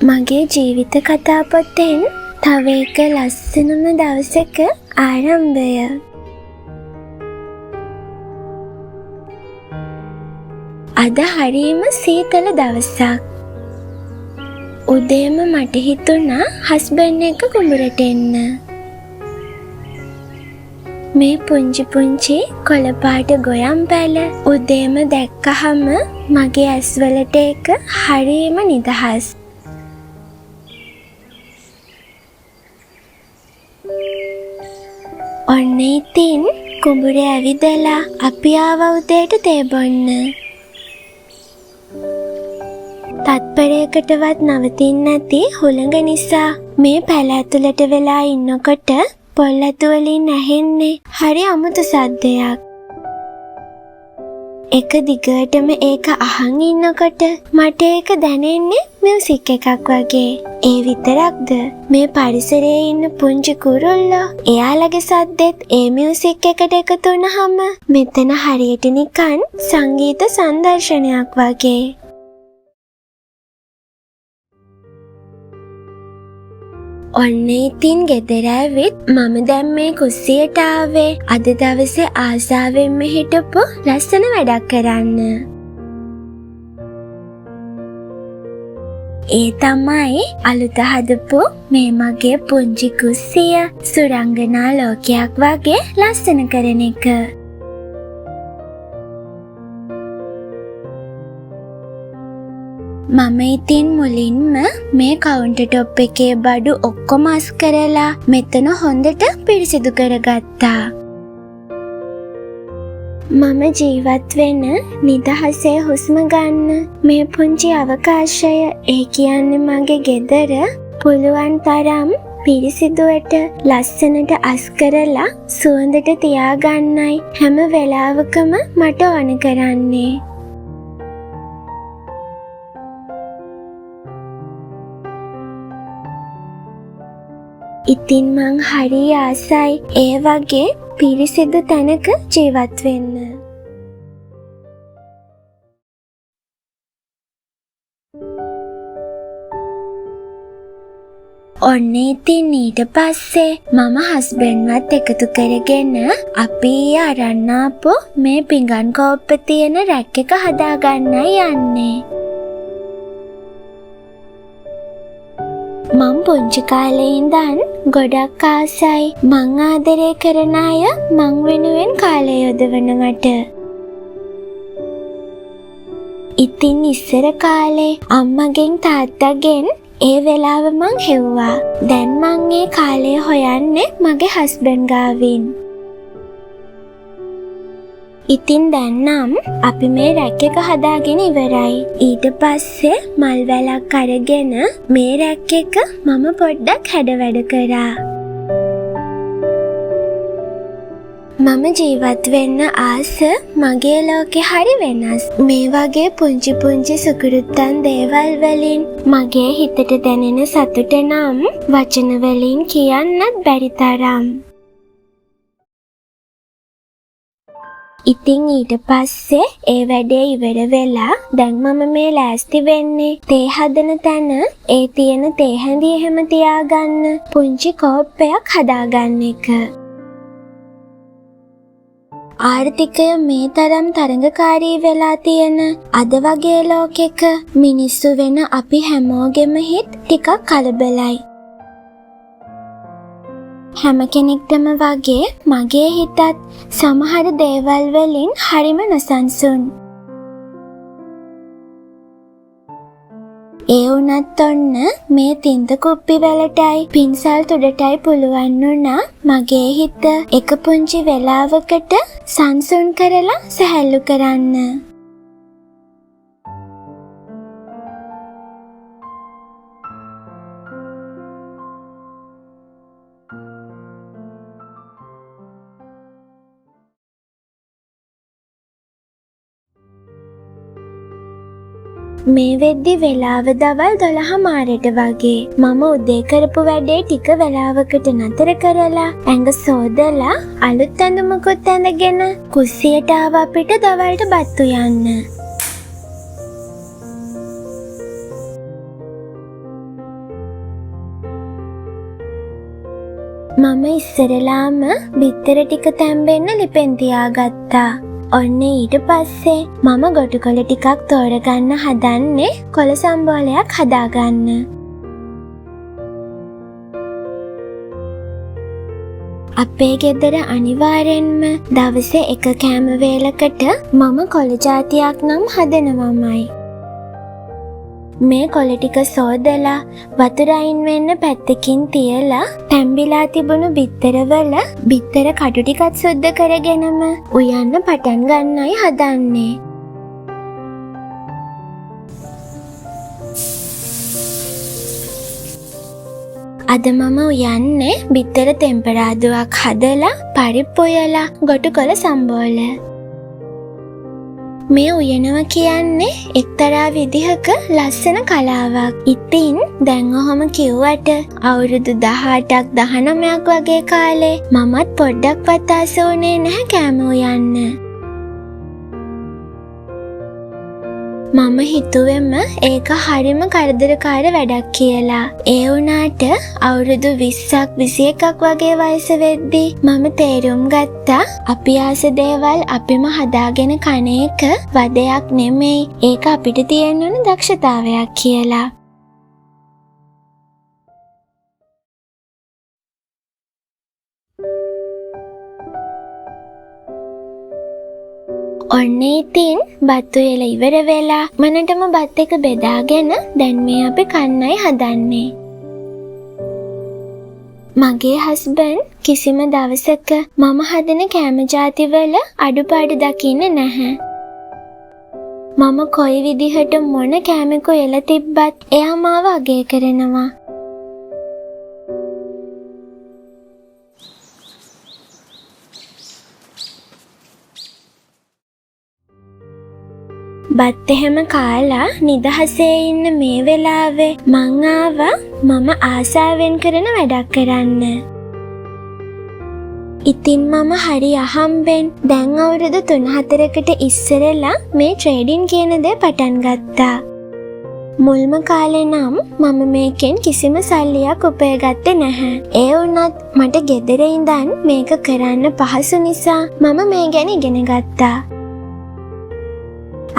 මගේ ජීවිත කතා පොතෙන් තව එක ලස්සනම දවසක ආරම්භය. අද හරිම සීතල දවසක්. උදේම මට හිතුණා හස්බන්ඩ් එක්ක කුඹරට එන්න. මේ පුංචි කොළ පාට ගොයම් පැල උදේම දැක්කහම මගේ ඇස්වලට ඒක හරිම නිදහස්. ඔන්න ඉතින් කුඹුරේ ඇවිදලා අපි ආවා උදේට තේ බොන්න. තත්පරයකටවත් නවතින්නේ නැති හුළඟ නිසා මේ පැල ඇතුළට වෙලා ඉන්නකොට පොල් ඇතු වලින් ඇහෙන්නේ හරි අමුතු සද්දයක්. එක දිගටම ඒක අහන් ඉන්නකොට මට ඒක දැනෙන්නේ මියුසික් එකක් වගේ. ඒ විතරක්ද මේ පරිසරයේ ඉන්න පුංචි කුරුල්ලෝ එයාලගේ සද්දෙත් ඒ මියුසික් එකට එකතු වුණාම මෙතන හරියට නිකන් සංගීත සංදර්ශනයක් වගේ. ඔන්න ඉතින් ගෙදර ඇවිත් මම දැන් මේ කුස්සියට ආවේ අද දවසේ ආසාවෙන්ම හිටපු ලස්සන වැඩක් කරන්න. ඒ තමයි අලුත හදපු මේ මගේ පුංචි කුස්සිය සුරංගනා ලෝකයක් වගේ ලස්සන කරන එක. මම ඉතින් මුලින්ම මේ කවුන්ටර් টොප් එකේ බඩු ඔක්කොම අස් කරලා මෙතන හොඳට පිරිසිදු කරගත්තා. මම ජීවත් වෙන නිදහසේ හුස්ම ගන්න මේ පුංචි අවකාශය ඒ කියන්නේ මගේ ගෙදර පුළුවන් තරම් පිරිසිදුවට ලස්සනට අස් කරලා සුවඳට තියාගන්නයි හැම වෙලාවකම මට ඕන කරන්නේ. ඉතින් මං හරි ආසයි ඒ වගේ පිරිසිදු තැනක ජීවත් වෙන්න. ඔන්න ඉතින් ඊට පස්සේ මම හස්බන්ඩ්වත් එකතු කරගෙන අපි අරන් ආපු මේ පිඟන් කෝප්ප තියෙන රැක් එක හදාගන්නයි යන්නේ. මං පුංචි කාලේ ඉඳන් ගොඩක් ආසයි මං ආදරය කරන අය මං වෙනුවෙන් කාලය යොදවනවට. ඉතින් ඉස්සර කාලේ අම්මගෙන් තාත්තගෙන් ඒ වෙලාව මං හෙව්වා. දැන් මං ඒ කාලය හොයන්නේ මගේ හස්බන්ඩ් ගාවින්. ඉතින් දැන් නම් අපි මේ රැක් එක හදාගෙන ඉවරයි. ඊට පස්සේ මල් වැලක් අරගෙන මේ රැක් එක මම පොඩ්ඩක් හැඩවැඩ කරා. මම ජීවත් වෙන්න ආස මගේ ලෝකෙ හරි වෙනස්. මේ වගේ පුංචි සුකුරුත්තන් දේවල් වලින් මගේ හිතට දැනෙන සතුට නම් වචන වලින් කියන්නත් බැරි තරම්. ඉතින් ඊට පස්සේ ඒ වැඩේ ඉවර වෙලා දැන් මම මේ ලෑස්ති වෙන්නේ තේ හදන තැන ඒ තියෙන තේ හැඳි එහෙම තියාගන්න පුංචි කෝප්පයක් හදාගන්න එක. ආර්ථිකය මේ තරම් තරඟකාරී වෙලා තියෙන අද වගේ ලෝකෙක මිනිස්සු වෙන අපි හැමෝගෙම හිත ටිකක් කලබලයි. හැම කෙනෙක්ටම වගේ මගේ හිතත් සමහර දේවල් වලින් හරිම නොසන්සුන්. ඒ වුණත් ඔන්න මේ තින්ත කුප්පි වලටයි පින්සල් තුඩටයි පුළුවන් වුණා මගේ හිත එක පුංචි වෙලාවකට සංසුන් කරලා සැහැල්ලු කරන්න. මේ වෙද්දි වෙලාව දවල් 12:00 වගේ. මම උදේ කරපු වැඩේ ටික වෙලාවකට නතර කරලා ඇඟ සෝදලා අලුත් ඇඳුමකුත් ඇඳගෙන කුස්සියට ආව අපිට දවල්ට බත්තු යන්න. මම ඉස්සරලාම බිත්තර ටික තැම්බෙන්න ලිපෙන් තියාගත්තා. ඔන්න ඊට පස්සේ මම ගොටු කොළ ටිකක් තෝරගන්න හදන්නේ කොළ සම්බෝලයක් හදාගන්න. අපේ ගෙදර අනිවාර්යෙන්ම දවසේ එක කෑම වේලකට මම කොළ ජාතියක් නම් හදනවමයි. මේ කොළ ටික සෝදලා වතුර අයින් වෙන්න පැත්තකින් තියලා තැම්බිලා තිබුණු බිත්තරවල බිත්තර කටු ටිකත් සුද්ධ කරගෙනම උයන්න පටන් ගන්නයි හදන්නේ. අද මම උයන්නේ බිත්තර තෙම්පරාදුවක් හදලා පරිප්පු උයලා ගොටු කොළ සම්බෝල. මේ උයනවා කියන්නේ එක්තරා විදිහක ලස්සන කලාවක්. ඉතින් දැන් ඔහොම කිව්වට අවුරුදු 18ක් 19ක් වගේ කාලේ මමත් පොඩ්ඩක්වත් ආස වුණේ නැහැ කෑම උයන්න. මම හිතුවෙම ඒක හරිම කරදරකාර වැඩක් කියලා. ඒ වුණාට අවුරුදු 20ක් 21ක් වගේ වයස වෙද්දී මම තේරුම් ගත්තා අපි ආස දේවල් අපිම හදාගෙන කන එක වදයක් නෙමෙයි. ඒක අපිට තියෙන්න ඕන දක්ෂතාවයක් කියලා. ඔන්න ඉතින් බත් උයලා ඉවර වෙලා මනටම බත් එක බෙදාගෙන දැන් මේ අපි කන්නයි හදන්නේ. මගේ හස්බන්ඩ් කිසිම දවසක මම හදන කෑම ජාතිවල අඩුපාඩු දකින්නේ නැහැ. මම කොයි විදිහට මොන කෑමක උයලා තිබ්බත් එයා මාව අගය කරනවා. බත් එහෙම කාලා නිදහසේ ඉන්න මේ වෙලාවේ මං ආවා මම ආසාවෙන් කරන වැඩක් කරන්න. ඉතින් මම හරි අහම්බෙන් දැන් අවුරුදු 3-4කට ඉස්සරලා මේ ට්‍රේඩින් කියන දේ පටන් ගත්තා. මුල්ම කාලේ නම් මම මේකෙන් කිසිම සල්ලියක් උපයගත්තේ නැහැ. ඒ වුණත් මට ගෙදර ඉඳන් මේක කරන්න පහසු නිසා මම මේ ගැන ඉගෙන ගත්තා.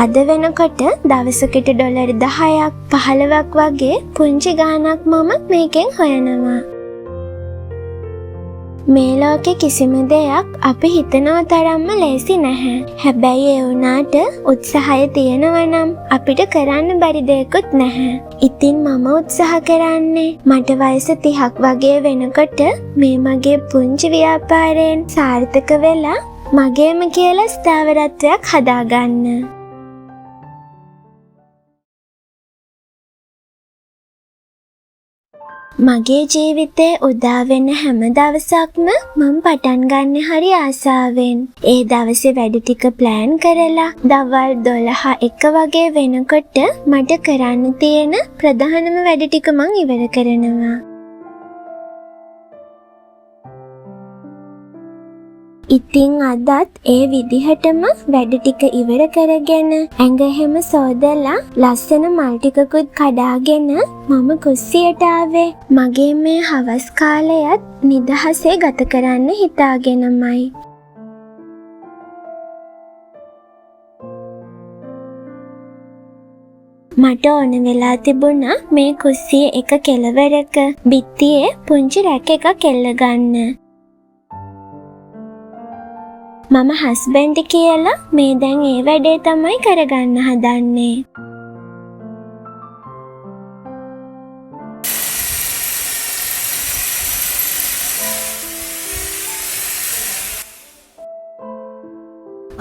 අද වෙනකොට දවසකට ඩොලර් 10ක් 15ක් වගේ පුංචි ගාණක් මම මේකෙන් හොයනවා. මේ ලෝකේ කිසිම දෙයක් අපි හිතනව තරම්ම ලේසි නැහැ. හැබැයි ඒ වුණාට උත්සාහය තියෙනවා නම් අපිට කරන්න බැරි දෙයක්වත් නැහැ. ඉතින් මම උත්සාහ කරන්නේ මට වයස 30ක් වගේ වෙනකොට මේ මගේ පුංචි ව්‍යාපාරයෙන් සාර්ථක වෙලා මගේම කියලා ස්ථාවරත්වයක් හදාගන්න. මගේ ජීවිතේ උදා වෙන හැම දවසක්ම මම පටන් ගන්න හරි ආසාවෙන්. ඒ දවසේ වැඩ ටික ප්ලෑන් කරලා දවල් 12 වගේ වෙනකොට මට කරන්න තියෙන ප්‍රධානම වැඩ ටික මං ඉවර කරනවා. ඉතින් අදත් ඒ විදිහටම වැඩ ටික ඉවර කරගෙන ඇඟ හැම සෝදලා ලස්සන මල් ටිකකුත් කඩාගෙන මම කුස්සියට ආවේ. මගේ මේ හවස් කාලයත් නිදහසේ ගත කරන්න හිතාගෙනමයි. මට ඕන වෙලා තිබුණා මේ කුස්සියේ එක කෙළවරක බිත්තියේ පුංචි රැක් එකක් එල්ල ගන්න. මම හස්බන්ඩ් කියලා මේ දැන් ඒ වැඩේ තමයි කරගන්න හදන්නේ.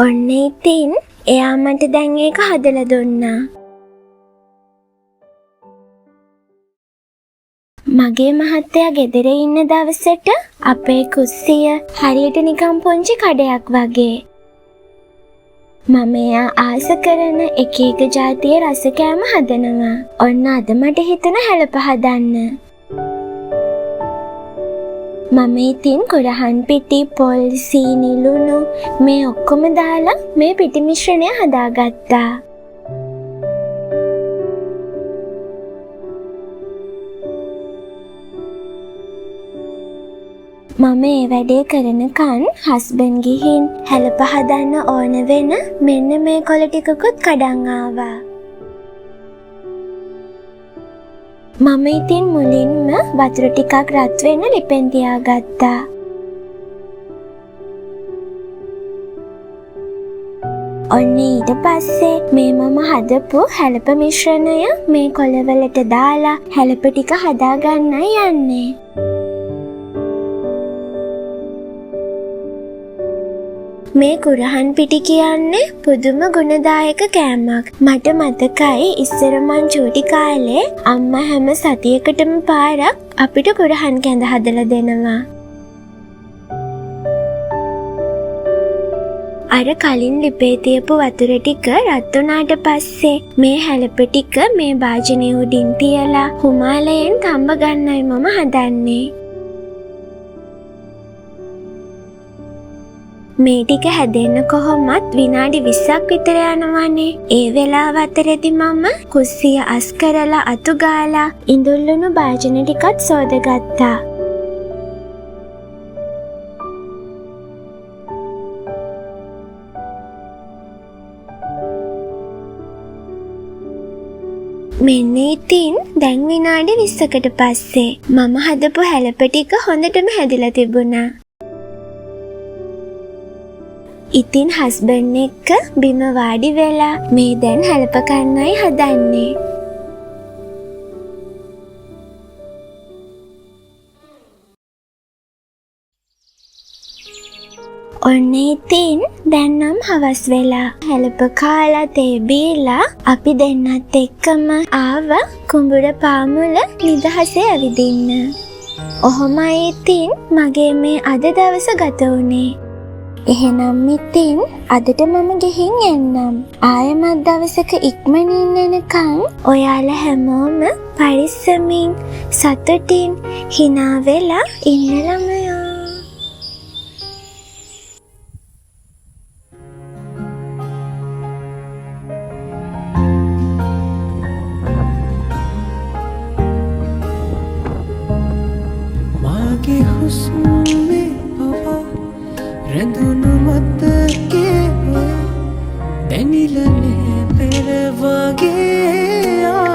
ඔන්න ඉතින් එයා මට දැන් ඒක හදලා දුන්නා. මගේ මහත්තයා ගෙදර ඉන්න දවසට අපේ කුස්සිය හරියට නිකන් පුංචි කඩයක් වගේ. මම එයා ආස කරන එක එක ජාතියේ රස කෑම හදනවා. ඔන්න අද මට හිතෙන හැලප හදන්න. මම ඉතින් කුරහන් පිටි, පොල්, සීනි, ලුණු මේ ඔක්කොම දාලා මේ පිටි මිශ්‍රණය හදාගත්තා. මම ඒ වැඩේ කරනකන් හස්බන්ඩ් ගිහින් හැලප හදන්න ඕන වෙන මෙන්න මේ කොළ ටිකකුත් කඩන් ආවා. මම ඉතින් මුලින්ම වතුර ටිකක් රත් වෙන්න ලිපෙන් තියාගත්තා. ඔන්න ඊට පස්සේ මේ මම හදපු හැලප මිශ්‍රණය මේ කොළවලට දාලා හැලප ටික හදාගන්නයි යන්නේ. මේ කුරහන් පිටි කියන්නේ පුදුම ගුණදායක කෑමක්. මට මතකයි ඉස්සර මං චූටි කාලේ අම්මා හැම සතියකටම පාරක් අපිට කුරහන් කැඳ හදලා දෙනවා. අර කලින් ලිපේ තියපු වතුර ටික රත් වුණාට පස්සේ මේ හැලප ටික මේ භාජනය උඩින් තියලා හුමාලයෙන් තඹ ගන්නයි මම හදන්නේ. මේ ටික හැදෙන්න කොහොමත් විනාඩි 20ක් විතර යනවානේ. ඒ වෙලාව අතරේදී මම කුස්සිය අස් කරලා අතු ගාලා ඉඳුල්ලුණු භාජන ටිකත් සෝදගත්තා. මෙන්න ඉතින් දැන් විනාඩි 20කට පස්සේ මම හදපු හැලප ටික හොඳටම හැදිලා තිබුණා. ඉතින් හස්බන්ඩ් එක්ක බිම වාඩි වෙලා මේ දැන් හැලප කන්නයි හදන්නේ. ඔන්න ඉතින් දැන් නම් හවස් වෙලා හැලප කාලා තේ බීලා අපි දෙන්නත් එක්කම ආව කුඹුර පාමුල නිදහසේ ඇවිදින්න. ඔහොමයි ඉතින් මගේ මේ අද දවස ගත වුණේ. එහෙනම් ඉතින් අදට මම ගිහින් එන්නම්. ආයෙමත් දවසක ඉක්මනින් එනකන් ඔයාලා හැමෝම පරිස්සමින් සතුටින් hina වෙලා ඉන්න ළමයෝ. මාගේ හුස්මේ පවා රැඳුණු මතකේ දැනිලනේ පෙර වගේ